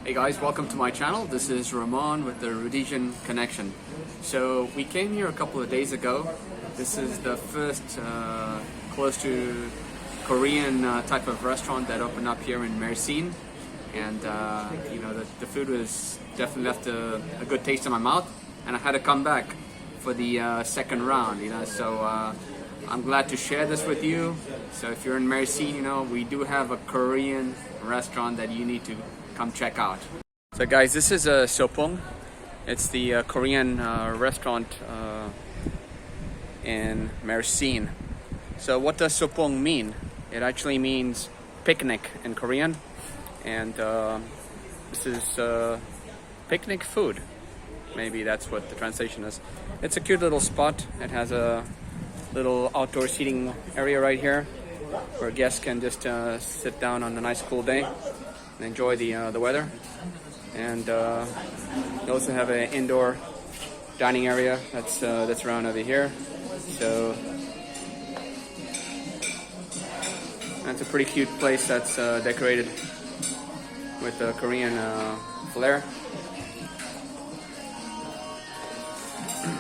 Hey guys, welcome to my channel. This is Ramon with the Rhodesian Connection. So we came here a couple of days ago. This is the first close to Korean type of restaurant that opened up here in Mersin, and you know, the food was definitely left a good taste in my mouth, and I had to come back for the second round. You know, so I'm glad to share this with you. So if you're in Mersin, you know, we do have a Korean restaurant that you need to come check out. So guys, this is a Sopung. It's the Korean restaurant in Mersin. So what does Sopung mean? It actually means picnic in Korean, and this is picnic food. Maybe that's what the translation is. It's a cute little spot. It has a little outdoor seating area right here where guests can just sit down on a nice cool day and enjoy the weather. And they also have an indoor dining area that's around over here. So that's a pretty cute place that's decorated with a Korean flair.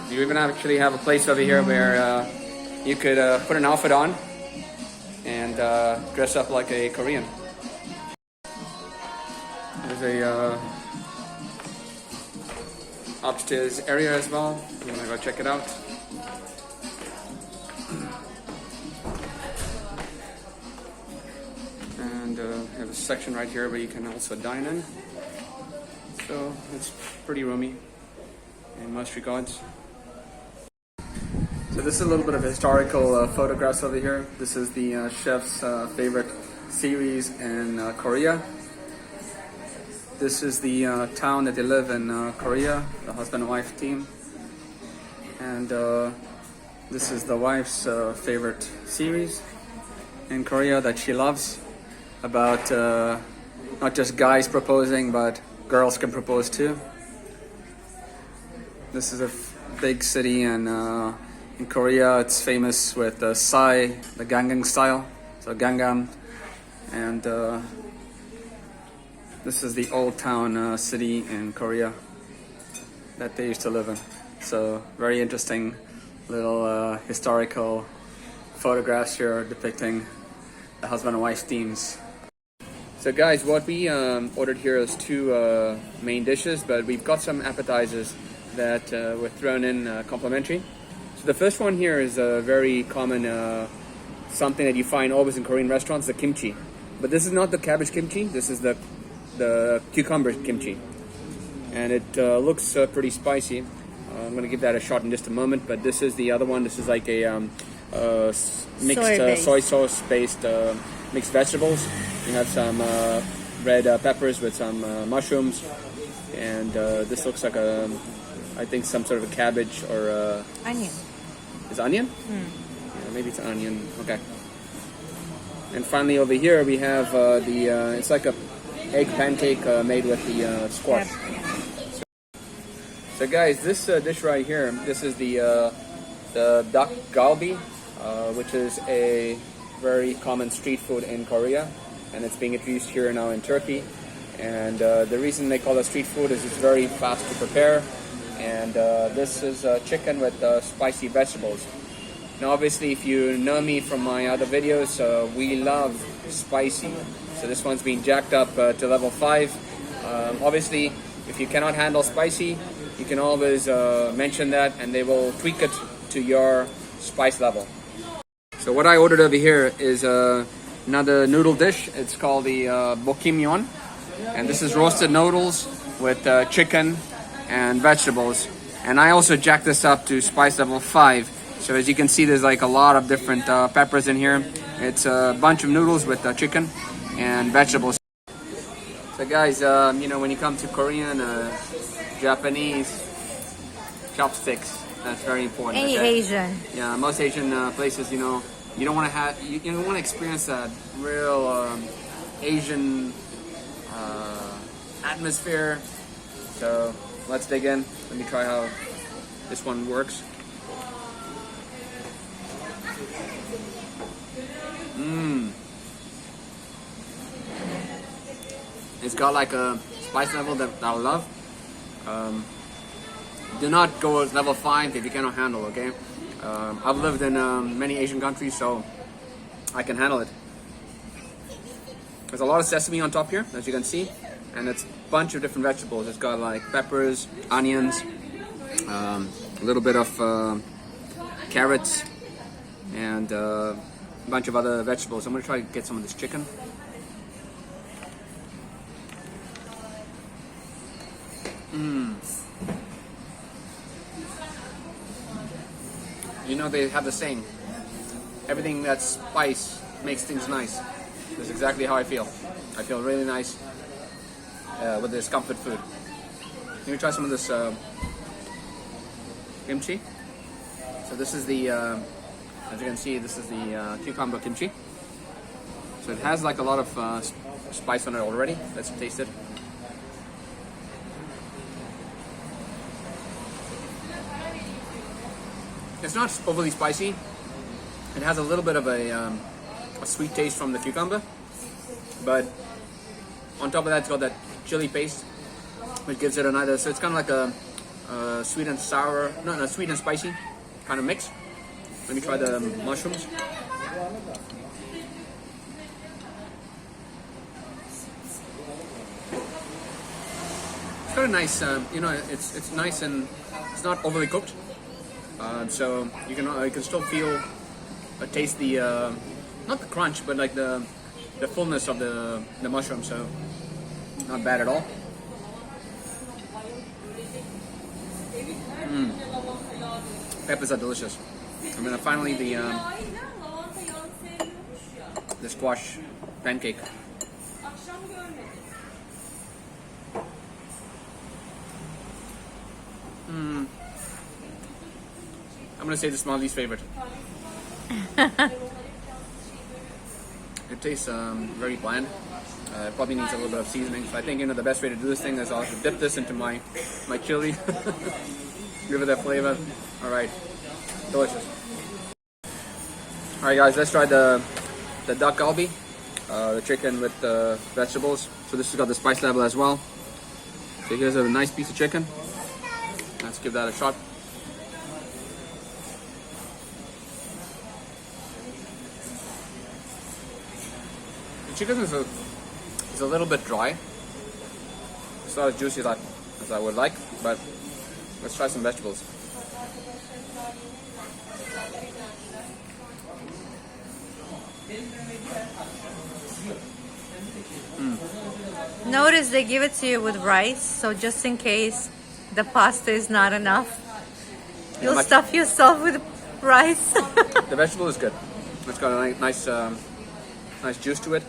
You even actually have a place over here where you could put an outfit on and dress up like a Korean. There's a upstairs area as well. You want to go check it out. And have a section right here where you can also dine in. So it's pretty roomy in most regards. So this is a little bit of historical photographs over here. This is the chef's favorite series in Korea. This is the town that they live in, Korea, the husband and wife team. And this is the wife's favorite series in Korea that she loves, about not just guys proposing, but girls can propose too. This is a big city in Korea. It's famous with the Sai, the Gangnam style, so Gangnam. And this is the old town city in Korea that they used to live in. So very interesting little historical photographs here depicting the husband and wife teams. So guys, what we ordered here is two main dishes, but we've got some appetizers that were thrown in complimentary. So the first one here is a very common something that you find always in Korean restaurants, the kimchi. But this is not the cabbage kimchi, this is the cucumber kimchi, and it looks pretty spicy. I'm going to give that a shot in just a moment, but this is the other one. This is like a mixed soy sauce based mixed vegetables. You have some red peppers with some mushrooms, and this looks like I think some sort of a cabbage or onion. Is onion? Yeah, maybe it's onion. Okay. And finally over here we have it's like a egg pancake made with the squash. So guys, this dish right here, this is the duck galbi, which is a very common street food in Korea, and it's being introduced here now in Turkey. And the reason they call it street food is it's very fast to prepare, and this is chicken with spicy vegetables. Now obviously, if you know me from my other videos, we love spicy. So this one's been jacked up to level 5. Obviously, if you cannot handle spicy, you can always mention that and they will tweak it to your spice level. So what I ordered over here is another noodle dish. It's called the bokimyeon, and this is roasted noodles with chicken and vegetables. And I also jacked this up to spice level 5. So as you can see, there's like a lot of different peppers in here. It's a bunch of noodles with chicken and vegetables. So guys, you know, when you come to Korean, Japanese, chopsticks, that's very important. Any okay? Asian. Yeah, most Asian places, you know, you don't want to have, you don't want to experience that real Asian atmosphere. So let's dig in. Let me try how this one works. It's got like a spice level that I love. Do not go with level 5 if you cannot handle, okay? I've lived in many Asian countries, so I can handle it. There's a lot of sesame on top here, as you can see, and it's a bunch of different vegetables. It's got like peppers, onions, a little bit of carrots, and a bunch of other vegetables. I'm gonna try to get some of this chicken. You know, they have the saying, everything that's spice makes things nice. That's exactly how I feel. I feel really nice with this comfort food. Let me try some of this kimchi. So this is the, as you can see, this is the cucumber kimchi. So it has like a lot of spice on it already. Let's taste it. It's not overly spicy. It has a little bit of a sweet taste from the cucumber, but on top of that, it's got that chili paste, which gives it another. So it's kind of like a sweet and sour, no, sweet and spicy kind of mix. Let me try the mushrooms. It's got a nice, you know, it's nice and it's not overly cooked. So you can still feel, taste the not the crunch, but like the fullness of the mushroom. So not bad at all. Peppers are delicious. And then finally the squash pancake. I'm gonna say this is my least favorite. It tastes very bland. It probably needs a little bit of seasoning. So I think, you know, the best way to do this thing is I'll dip this into my chili. Give it that flavor. All right, delicious. All right, guys, let's try the duck galbi, the chicken with the vegetables. So this has got the spice level as well. So here's a nice piece of chicken. Let's give that a shot. The chicken is a little bit dry. It's not as juicy as I would like, but let's try some vegetables. Notice they give it to you with rice, so just in case the pasta is not enough, you'll stuff yourself with rice. The vegetable is good. It's got a nice juice to it,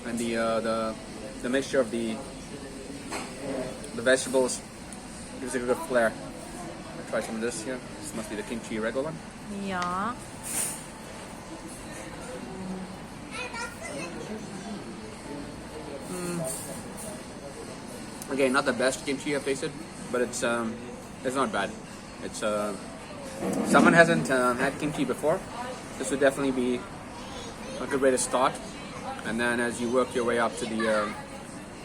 and the mixture of the vegetables gives it a good flair. I'll try some of this here. This must be the kimchi regular one. Yeah. Again, not the best kimchi I've tasted, but it's not bad. It's someone hasn't had kimchi before, this would definitely be a good way to start, and then as you work your way up to the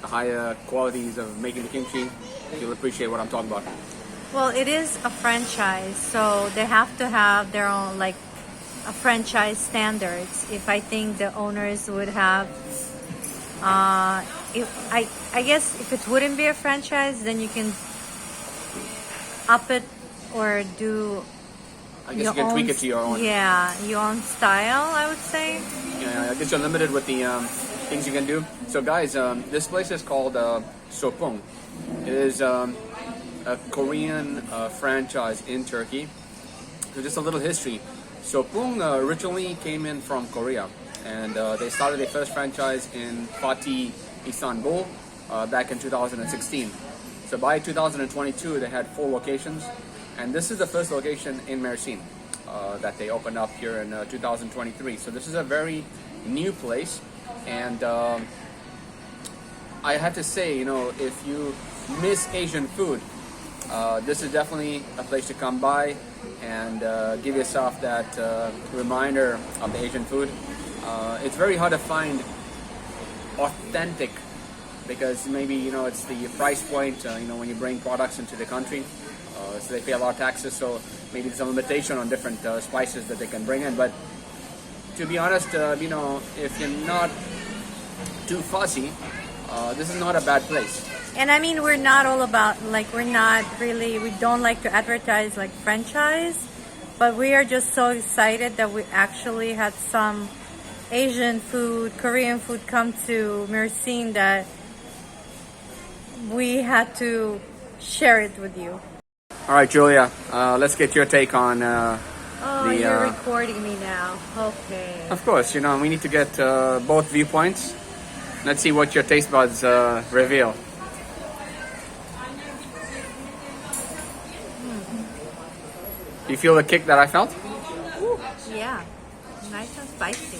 higher qualities of making the kimchi, you'll appreciate what I'm talking about. Well, it is a franchise, so they have to have their own, like, a franchise standards. If I think the owners would have, I guess if it wouldn't be a franchise, then you can up it or do. I guess you can tweak it to your own. Yeah, your own style, I would say. Yeah, I guess you're limited with the things you can do. So guys, this place is called Sopung. It is a Korean franchise in Turkey. So just a little history. Sopung originally came in from Korea, and they started their first franchise in Fatih, Istanbul, back in 2016. So by 2022, they had 4 locations, and this is the first location in Mersin that they opened up here in 2023. So this is a very new place, and I have to say, you know, if you miss Asian food, this is definitely a place to come by and give yourself that reminder of the Asian food. It's very hard to find authentic because maybe, you know, it's the price point, you know, when you bring products into the country, so they pay a lot of taxes, so maybe there's some limitation on different spices that they can bring in. But to be honest, you know, if you're not too fussy, this is not a bad place. And I mean, we're not all about, like, we don't like to advertise like franchise, but we are just so excited that we actually had some Asian food, Korean food come to Mersin that we had to share it with you. All right, Julia, let's get your take on You're recording me now. Okay. Of course, you know, we need to get both viewpoints. Let's see what your taste buds reveal. Do you feel the kick that I felt? Ooh, yeah, nice and spicy.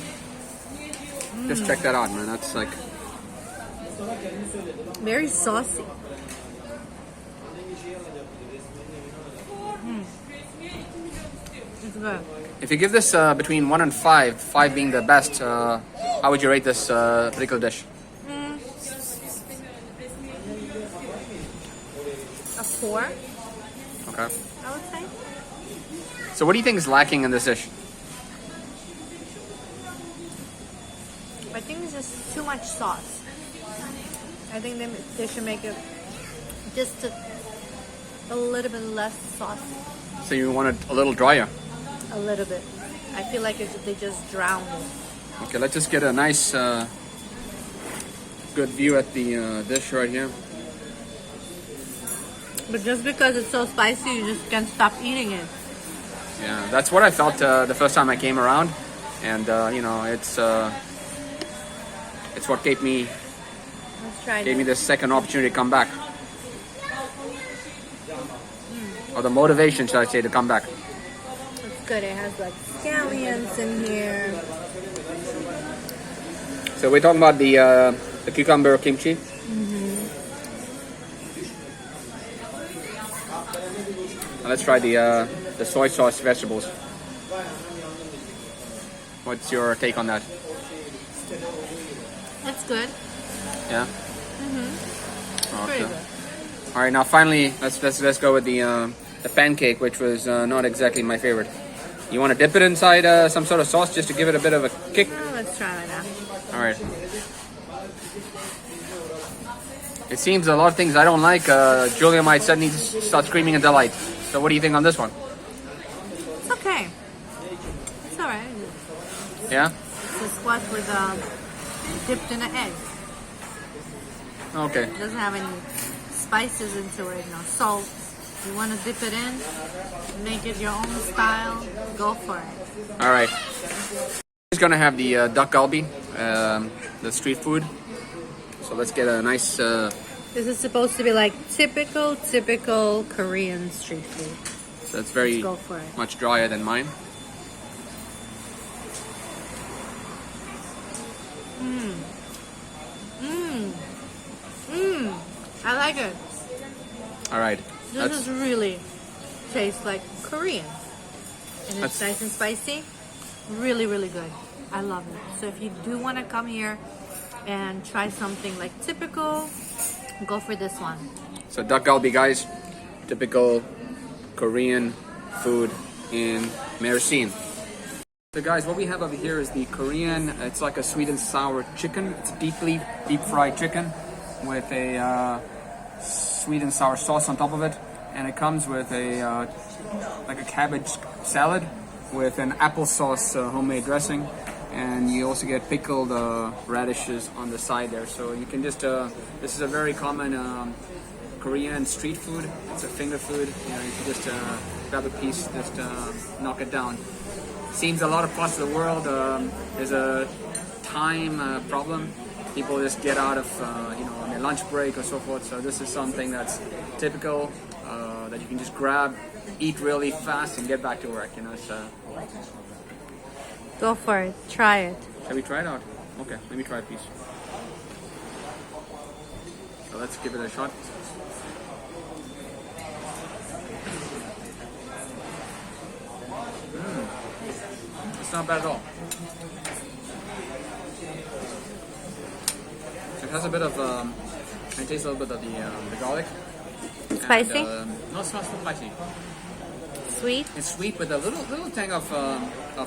Just check that out, man. That's like very saucy. It's good. If you give this between 1 and 5, 5 being the best, how would you rate this particular dish? A 4. Okay. I would say. So what do you think is lacking in this dish? I think it's just too much sauce. I think they should make it just a little bit less saucy. So you want it a little drier? A little bit. I feel like they just drowned it. Okay, let's just get a nice, good view at the dish right here. But just because it's so spicy, you just can't stop eating it. Yeah, that's what I felt the first time I came around, and you know, it's what gave me this second opportunity to come back, or the motivation, should I say, to come back. It's good. It has like scallions in here. So we're talking about the cucumber kimchi. Now let's try the soy sauce vegetables. What's your take on that? It's good. Yeah. Pretty good. All right, now finally, let's go with the pancake, which was not exactly my favorite. You want to dip it inside some sort of sauce just to give it a bit of a kick? Well, let's try it now. All right. It seems a lot of things I don't like, Julia might suddenly start screaming in delight. So what do you think on this one? It's okay. It's all right. Yeah? It's a squash with dipped in an egg. Okay. It doesn't have any spices into it, no salt. You want to dip it in, make it your own style, go for it. All right. Just gonna have the duck galbi, the street food. So let's get a nice. This is supposed to be like typical Korean street food. So it's very Let's go for it. much drier than mine. I like it. All right. This is really tastes like Korean. And it's That's- nice and spicy. Really, really good. I love it. So if you do want to come here and try something like typical, go for this one. So duck galbi, guys, typical Korean food in Mersin. So guys, what we have over here is the Korean, it's like a sweet and sour chicken. It's deep fried chicken with a sweet and sour sauce on top of it. And it comes with a like a cabbage salad with an applesauce homemade dressing. And you also get pickled radishes on the side there. So you can just, this is a very common Korean street food. It's a finger food. You know, you can just grab a piece, just knock it down. Seems a lot of parts of the world there's a time problem. People just get out of you know, on their lunch break or so forth. So this is something that's typical that you can just grab, eat really fast, and get back to work. You know, so. Go for it. Try it. Shall we try it out? Okay, let me try a piece. So let's give it a shot. It's not bad at all. It has a bit of I taste a little bit of the garlic. Spicy? And, no, it's not so spicy. Sweet? It's sweet with a little tang of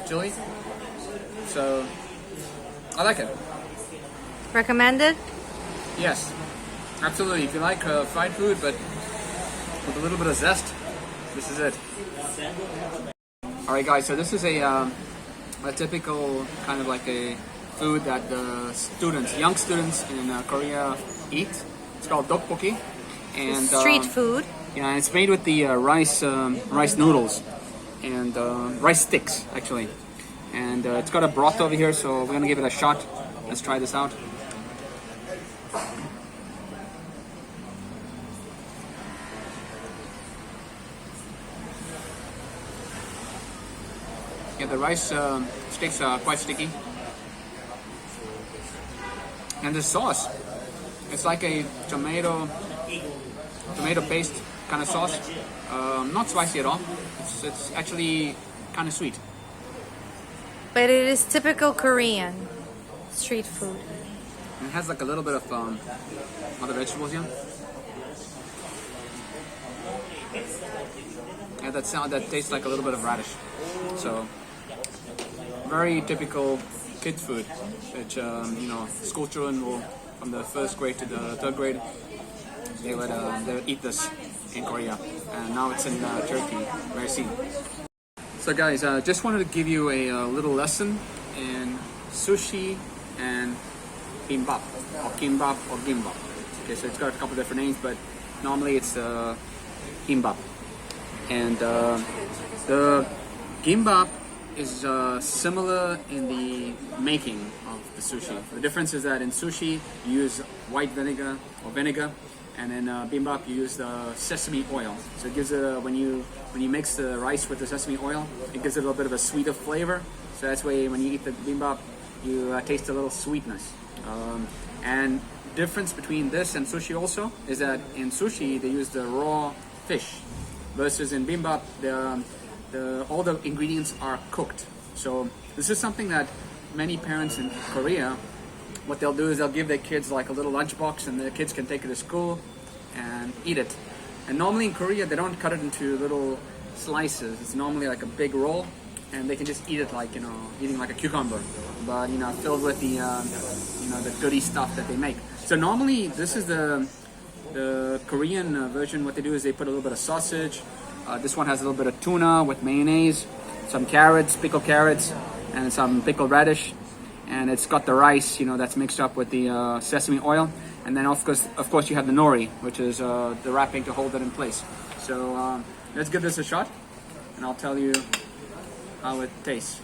chili. So I like it. Recommended? Yes, absolutely. If you like fried food, but with a little bit of zest, this is it. All right, guys. So this is a typical kind of like a food that the young students in Korea eat. It's called tteokbokki, and Street food. yeah, it's made with the rice noodles and rice sticks actually, and it's got a broth over here. So we're gonna give it a shot. Let's try this out. Yeah, the rice sticks are quite sticky. And the sauce, it's like a tomato paste kind of sauce. Not spicy at all. It's actually kind of sweet. But it is typical Korean street food. And it has like a little bit of other vegetables here. Yeah, that tastes like a little bit of radish. So very typical kids food, which school children will, from the first grade to the third grade, they would eat this in Korea, and now it's in Turkey, Mersin. So guys, just wanted to give you a little lesson in sushi and bimbap, or kimbap or gimbap. Okay, so it's got a couple different names, but normally it's kimbap. And the gimbap is similar in the making of the sushi. The difference is that in sushi you use white vinegar or vinegar, and in bimbap you use the sesame oil. So it gives it when you mix the rice with the sesame oil, it gives it a little bit of a sweeter flavor. So that's why when you eat the bimbap, you taste a little sweetness. And difference between this and sushi also is that in sushi they use the raw fish, versus in bimbap all the ingredients are cooked. So this is something that many parents in Korea, what they'll do is they'll give their kids like a little lunchbox, and the kids can take it to school and eat it. And normally in Korea they don't cut it into little slices. It's normally like a big roll, and they can just eat it like eating like a cucumber, but filled with the the goody stuff that they make. So normally this is the Korean version. What they do is they put a little bit of sausage. This one has a little bit of tuna with mayonnaise, some carrots, pickled carrots, and some pickled radish. And it's got the rice, that's mixed up with the sesame oil. And then of course you have the nori, which is the wrapping to hold it in place. So let's give this a shot, and I'll tell you how it tastes.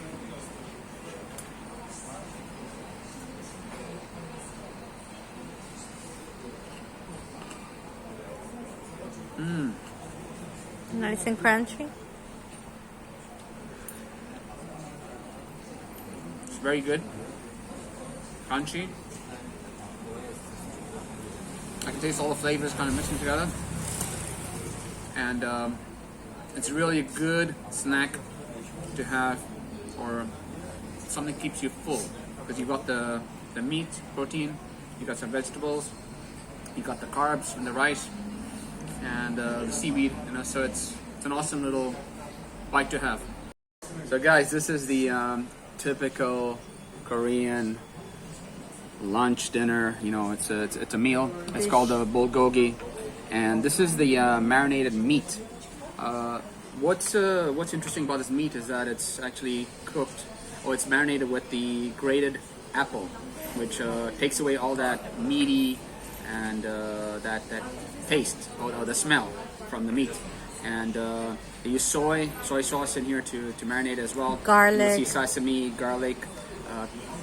Nice and crunchy. It's very good. Crunchy. I can taste all the flavors kind of mixing together. And it's really a good snack to have, or something that keeps you full. Because you've got the meat, protein, you've got some vegetables, you've got the carbs and the rice, and the seaweed, so it's an awesome little bite to have. So guys, this is the typical Korean lunch, dinner. It's a meal. It's called a bulgogi, and this is the marinated meat. What's interesting about this meat is that it's actually cooked, or it's marinated with the grated apple, which takes away all that meaty and that taste or the smell from the meat. And they use soy sauce in here to marinate as well. Garlic. You see sesame, garlic,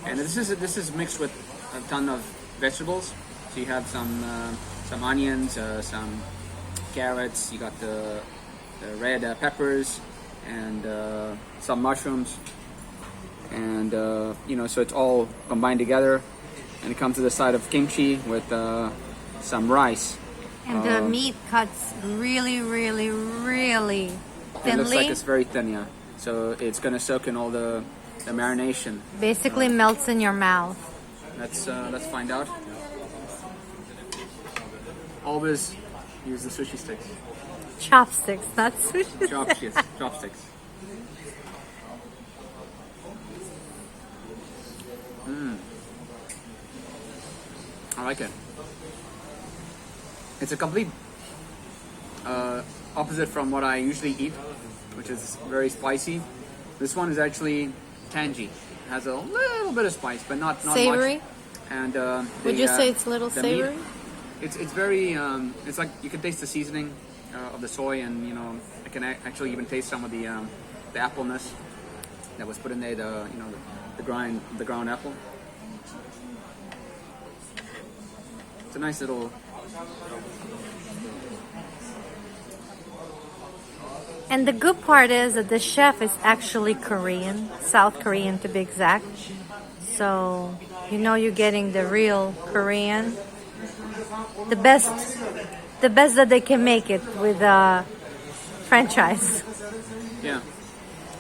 and this is mixed with a ton of vegetables. So you have some onions, some carrots. You got the red peppers, and some mushrooms, and so it's all combined together. And it comes to the side of kimchi with some rice. And the meat cuts really, really, really thinly. It looks like it's very thin, yeah. So it's gonna soak in all the marination. Basically melts in your mouth. Let's find out. always use the sushi sticks. Chopsticks, not sushi. Chopsticks. Chopsticks. I like it. It's a complete opposite from what I usually eat, which is very spicy. This one is actually tangy. It has a little bit of spice, but not Savory? much. And Would you say it's a little the savory? meat, it's very it's like you can taste the seasoning of the soy, and I can actually even taste some of the appleness that was put in there. The ground apple. It's a nice little. And the good part is that the chef is actually Korean, South Korean to be exact. So, you're getting the real Korean. The best that they can make it with a franchise. Yeah.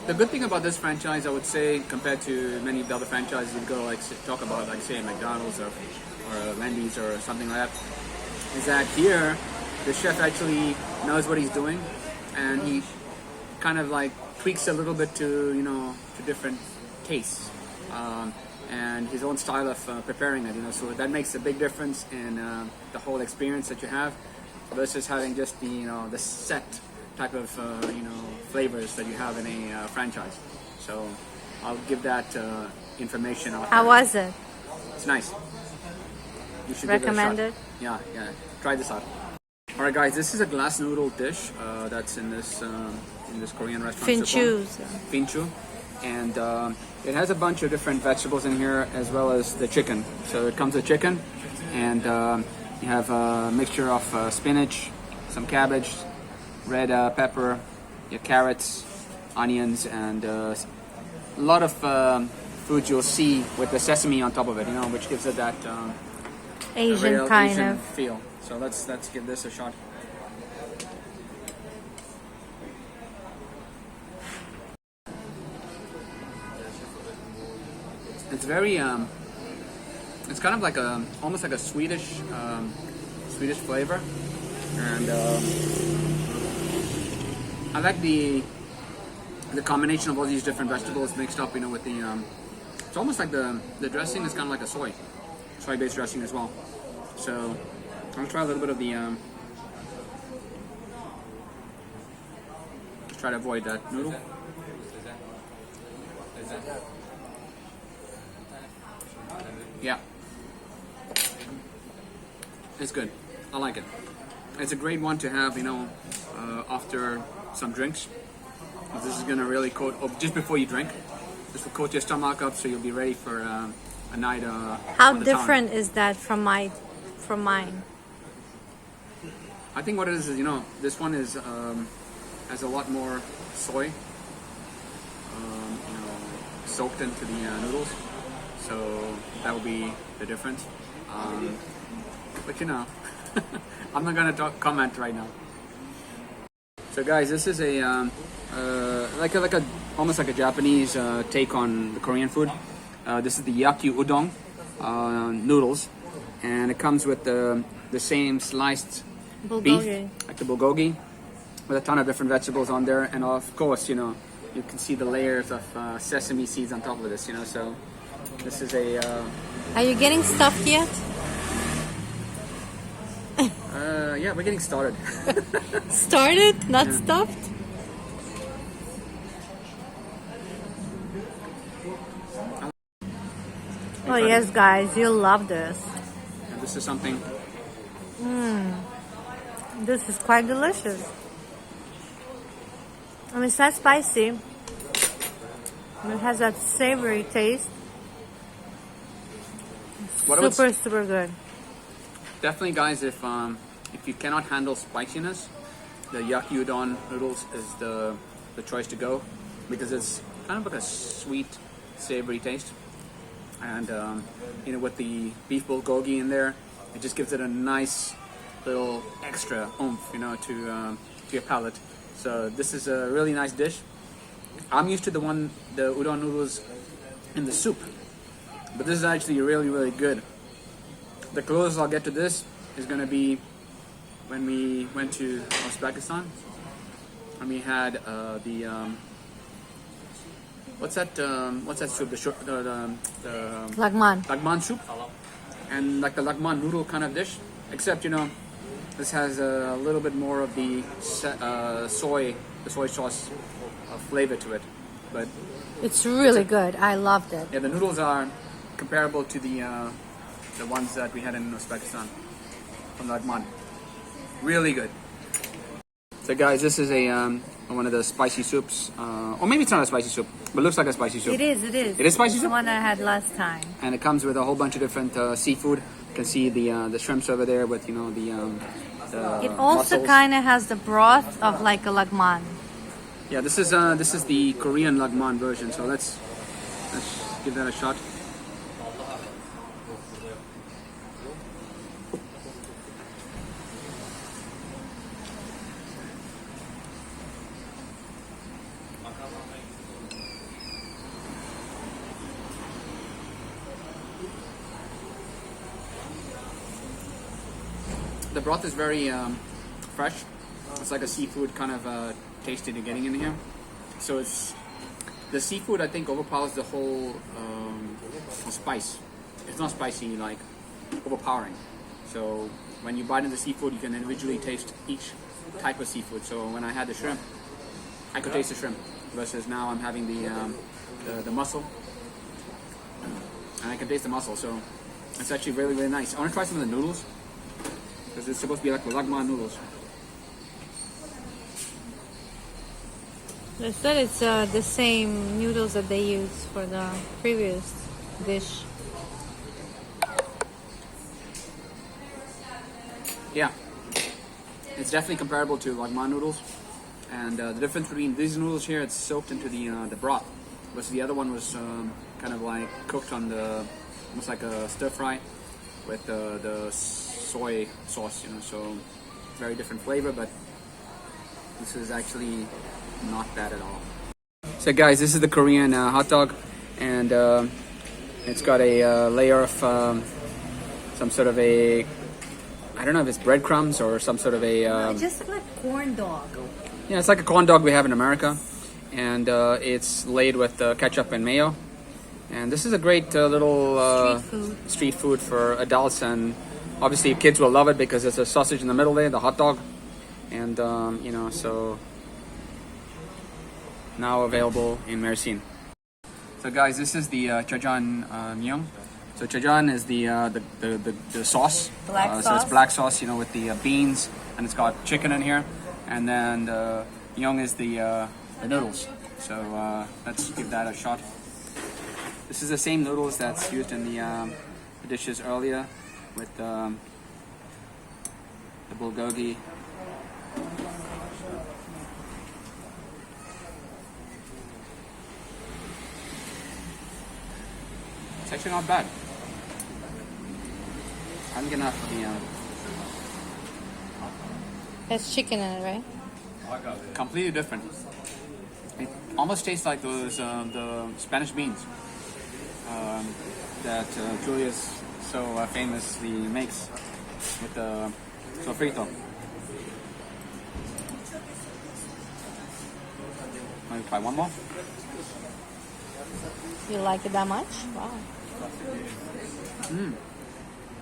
The good thing about this franchise, I would say, compared to many of the other franchises you go talk about, like say McDonald's or Wendy's or something like that, is that here the chef actually knows what he's doing, and he kind of like tweaks a little bit to to different tastes and his own style of preparing it. So that makes a big difference in the whole experience that you have versus having just the set type of flavors that you have in a franchise. So I'll give that information out. How was it? It's nice. You should Recommend give it? Yeah, try this out. All right, guys, this is a glass noodle dish that's in this Korean restaurant. Finchu, and it has a bunch of different vegetables in here as well as the chicken. So it comes with chicken, and you have a mixture of spinach, some cabbage, red pepper, your carrots, onions, and a lot of food you'll see with the sesame on top of it. Which gives it that Asian kind Asian of feel. So let's give this a shot. It's very it's kind of like almost like a Swedish flavor, and I like the combination of all these different vegetables mixed up, with the it's almost like the dressing is kind of like a soy-based dressing as well. So I'll try a little bit of the just try to avoid that noodle. Yeah, it's good. I like it. It's a great one to have, after some drinks. This is gonna really coat, just before you drink. This will coat your stomach up, so you'll be ready for a night. How different is that from mine? I think what it is, this one is has a lot more soy, soaked into the noodles. So that will be the difference. But I'm not gonna comment right now. So guys, this is a almost like a Japanese take on the Korean food. This is the yaki udon noodles, and it comes with the same sliced Bulgogi. beef, like the bulgogi, with a ton of different vegetables on there, and of course, you can see the layers of sesame seeds on top of this. So this is a. Are you getting stuffed yet? Yeah, we're getting started. Started, not stuffed? Oh yes, guys, you'll love this. And this is something. This is quite delicious. I mean, it's not spicy. It has that savory taste. Super good. Definitely, guys, if you cannot handle spiciness, the yaki udon noodles is the choice to go, because it's kind of like a sweet, savory taste, and with the beef bulgogi in there, it just gives it a nice little extra oomph, to your palate. So this is a really nice dish. I'm used to the udon noodles in the soup, but this is actually really, really good. The closest I'll get to this is going to be when we went to Uzbekistan, and we had what's that soup? The Lagman. lagman soup, and like the lagman noodle kind of dish, except this has a little bit more of the soy sauce flavor to it, but It's really good. I loved it. yeah, the noodles are comparable to the ones that we had in Uzbekistan from lagman. Really good. So guys, this is a one of the spicy soups, or maybe it's not a spicy soup, but it looks like a spicy soup. It is. It is. It is spicy The soup? one I had last time. And it comes with a whole bunch of different seafood. You can see the shrimps over there with the It also mussels. kind of has the broth of like a lagman. Yeah, this is the Korean lagman version. So let's give that a shot. The broth is very fresh. It's like a seafood kind of taste that you're getting in here. So it's the seafood, I think, overpowers the whole spice. It's not spicy, like overpowering. So when you bite into seafood, you can individually taste each type of seafood. So when I had the shrimp, I could taste the shrimp. Versus now I'm having the mussel, and I can taste the mussel. So it's actually really, really nice. I want to try some of the noodles, because it's supposed to be like the lagman noodles. They said it's the same noodles that they used for the previous dish. Yeah, it's definitely comparable to lagman noodles, and the difference between these noodles here, it's soaked into the broth, versus the other one was kind of like cooked on almost like a stir fry with the soy sauce, so very different flavor, but this is actually not bad at all. So guys, this is the Korean hot dog, and it's got a layer of some sort of I don't know if it's breadcrumbs or some sort of It just looked like corn dog. yeah, it's like a corn dog we have in America, and it's laid with ketchup and mayo. And this is a great little street food for adults, and obviously kids will love it because there's a sausage in the middle there, the hot dog, and so now available in Mersin. So guys, this is the chajan myung. So chajan is the sauce. Black So it's sauce. black sauce, with the beans, and it's got chicken in here, and then the myung is the noodles. So let's give that a shot. This is the same noodles that's used in the dishes earlier with the bulgogi. It's actually not bad. I don't get enough of the There's chicken in it, right? completely different. It almost tastes like those the Spanish beans that Julius so famously makes with the sofrito. Want to try one more? You like it that much? Wow.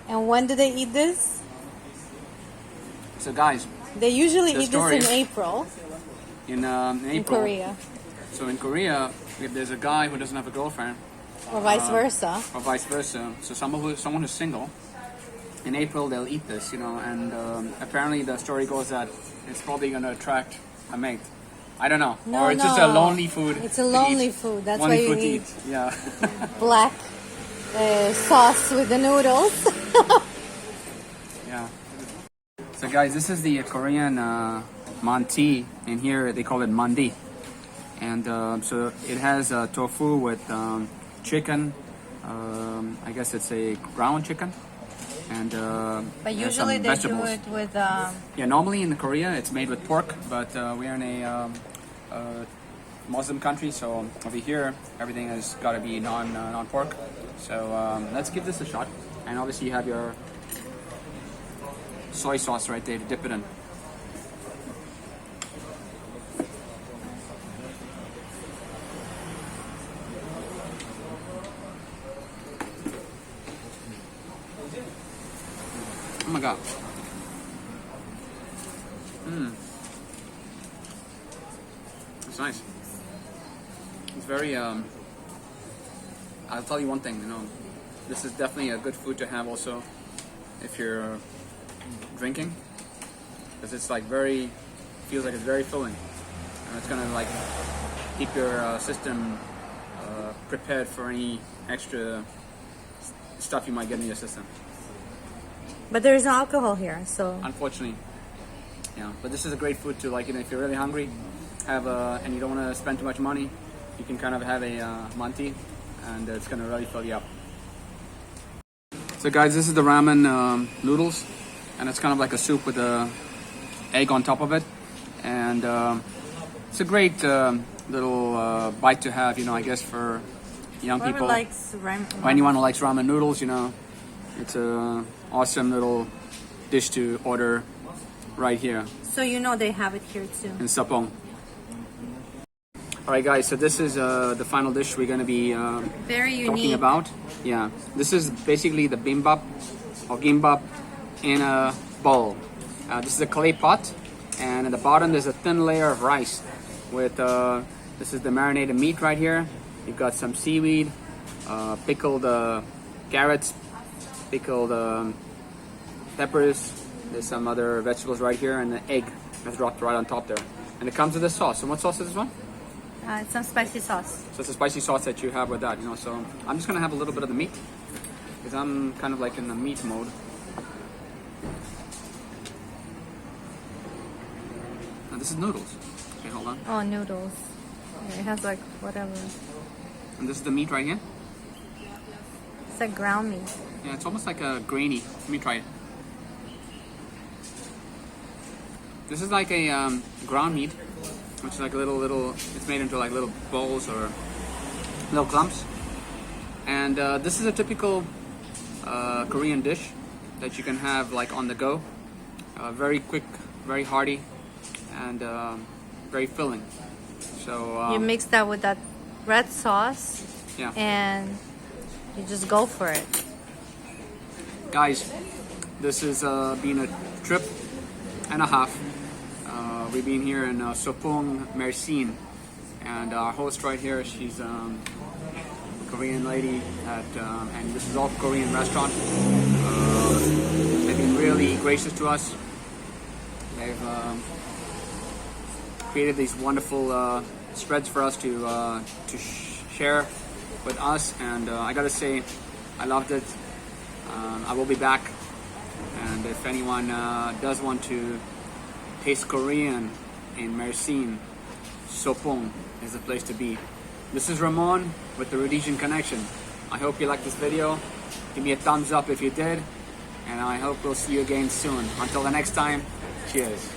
And when do they eat this? So guys, They usually The eat this story- in April in in April, Korea, so in Korea, if there's a guy who doesn't have a girlfriend, or vice versa. or vice versa. So someone who's single, in April they'll eat this, and apparently the story goes that it's probably going to attract a mate. I don't know, No, or it's just a no. lonely food. It's a to lonely eat. food. That's Lonely why you food to eat eat. Yeah. black sauce with the noodles. Yeah. So guys, this is the Korean manti. In here they call it mandi, and so it has tofu with chicken. I guess it's a ground chicken, and But there's some usually they do vegetables. it with Yeah, normally in Korea it's made with pork, but we are in a Muslim country, so over here everything has got to be non-pork. So let's give this a shot, and obviously you have your soy sauce right there to dip it in. Oh my god. It's nice. It's very I'll tell you one thing, you know, this is definitely a good food to have also if you're drinking, because it's like feels like it's very filling, and it's gonna like keep your system prepared for any extra stuff you might get in your system. But there's no alcohol here, so Unfortunately, yeah. But this is a great food to, like, you know, if you're really hungry, have and you don't want to spend too much money, you can kind of have a manti, and it's gonna really fill you up. So guys, this is the ramen noodles, and it's kind of like a soup with a egg on top of it, and it's a great little bite to have, you know, I guess for young whoever people, likes ramen. or anyone who likes ramen noodles, you know, it's a awesome little dish to order right here So you know they have it here too. in Sapong. Alright guys, so this is the final dish we're going to be Very unique. talking about. Yeah, this is basically the bimbap or gimbap in a bowl. This is a clay pot, and at the bottom there's a thin layer of rice with this is the marinated meat right here. You've got some seaweed, pickled carrots, pickled peppers. There's some other vegetables right here, and an egg that's dropped right on top there. And it comes with a sauce. And what sauce is this one? It's some spicy sauce. So it's a spicy sauce that you have with that, you know. So I'm just gonna have a little bit of the meat, because I'm kind of like in the meat mode. Now this is noodles. Okay, hold on. Oh, noodles. Yeah, it has like whatever. And this is the meat right here. It's like ground meat. Yeah, it's almost like a grainy. Let me try it. This is like a ground meat, which is like a little. It's made into like little balls or little clumps. And this is a typical Korean dish that you can have like on the go. Very quick, very hearty, and very filling. So You mix that with that red sauce, yeah, and you just go for it. guys, this has been a trip and a half. We've been here in Sopong, Mersin, and our host right here, she's a Korean lady at, and this is all Korean restaurant. They've been really gracious to us. They've created these wonderful spreads for us to share with us, and I gotta say, I loved it. I will be back, and if anyone does want to taste Korean in Mersin, Sopong is the place to be. This is Ramon with the Rhodesian Connection. I hope you liked this video. Give me a thumbs up if you did, and I hope we'll see you again soon. Until the next time, cheers.